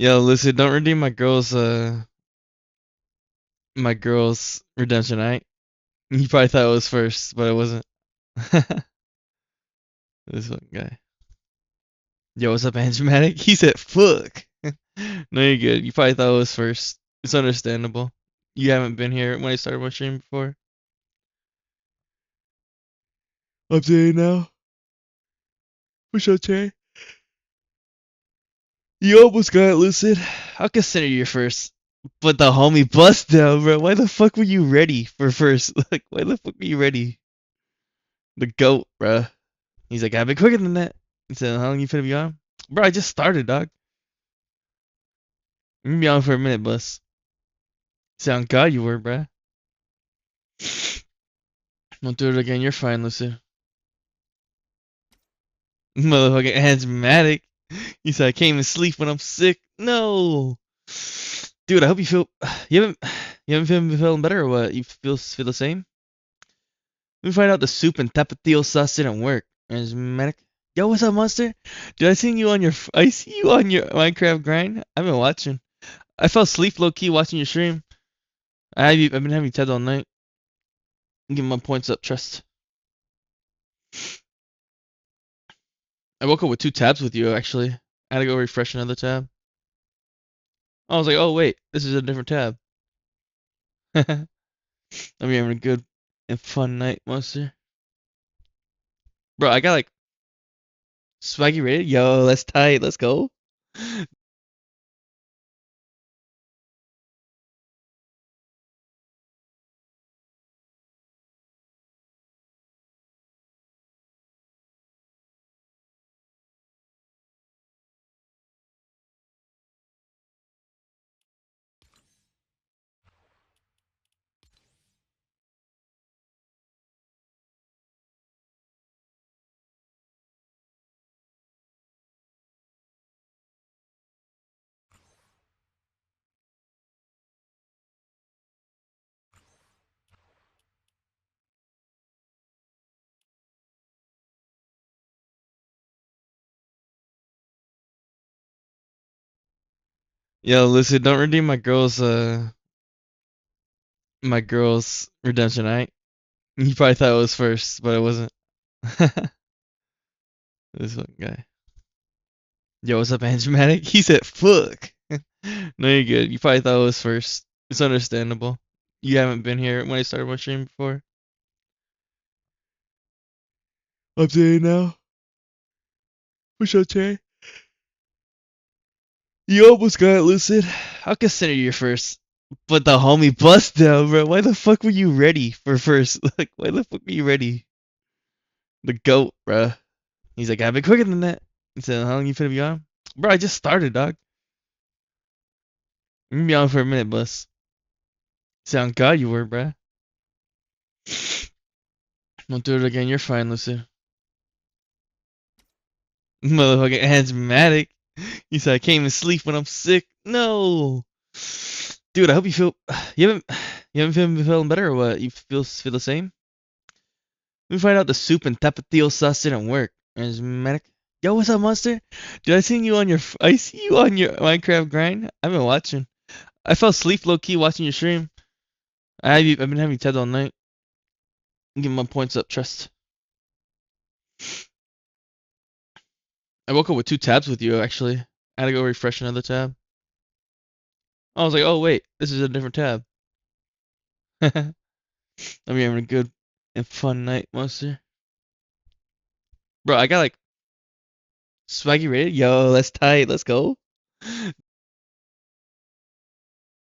Yo, listen, don't redeem my girl's redemption, right? You probably thought it was first, but it wasn't. This one guy. Yo, what's up, Angimatic? He said, fuck. No, you're good. You probably thought it was first. It's understandable. You haven't been here when I started my stream before. Update now. Push okay. You almost got it, Lucid. I'll consider you first. But the homie bust down, bro. Why the fuck were you ready for first? Like, why the fuck were you ready? The goat, bro. He's like, I've been quicker than that. He said, how long you finna be on? Bro, I just started, dog. I'm gonna be on for a minute, bus. Sound God you were, bro. Don't do it again. You're fine, Lucy. Motherfucking asthmatic. He said, I can't even sleep when I'm sick. No. Dude, I hope you feel. You haven't been feeling better or what? You feel the same? We find out the soup and tapatio sauce didn't work. Asthmatic. Yo, what's up, monster? Dude, I see you on your Minecraft grind. I've been watching. I fell asleep low key watching your stream. I've been having TED all night. I'm getting my points up, trust. I woke up with two tabs with you, actually. I had to go refresh another tab. I was like, oh, wait, this is a different tab. I'm having a good and fun night, monster. Bro, I got like swaggy rated. Yo, that's tight. Let's go. Yo, listen, don't redeem my girl's redemption, right? You probably thought it was first, but it wasn't. This one guy. Yo, what's up, Angimatic? He said, fuck. No, you're good. You probably thought it was first. It's understandable. You haven't been here when I started my stream before. Update now. Push okay. You almost got it, Lucid. I'll consider you first. But the homie bust down, bro. Why the fuck were you ready for first? Like, why the fuck were you ready? The goat, bro. He's like, I've been quicker than that. He said, how long you finna be on? Bro, I just started, dog. I'm gonna be on for a minute, bus. Sound God you were, bro. Don't do it again. You're fine, Lucid. Motherfucking asthmatic. He said, I can't even sleep when I'm sick. No. Dude, I hope you haven't been feeling better or what? You feel the same? We find out the soup and tapatio sauce didn't work. Asthmatic. Yo, what's up, monster? Dude, I see you on your Minecraft grind. I've been watching. I fell asleep low key watching your stream. I've been having TED all night. I'm getting my points up, trust. I woke up with two tabs with you, actually. I had to go refresh another tab. I was like, oh, wait, this is a different tab. I'm having a good and fun night, monster. Bro, I got like swaggy rated. Yo, that's tight. Let's go.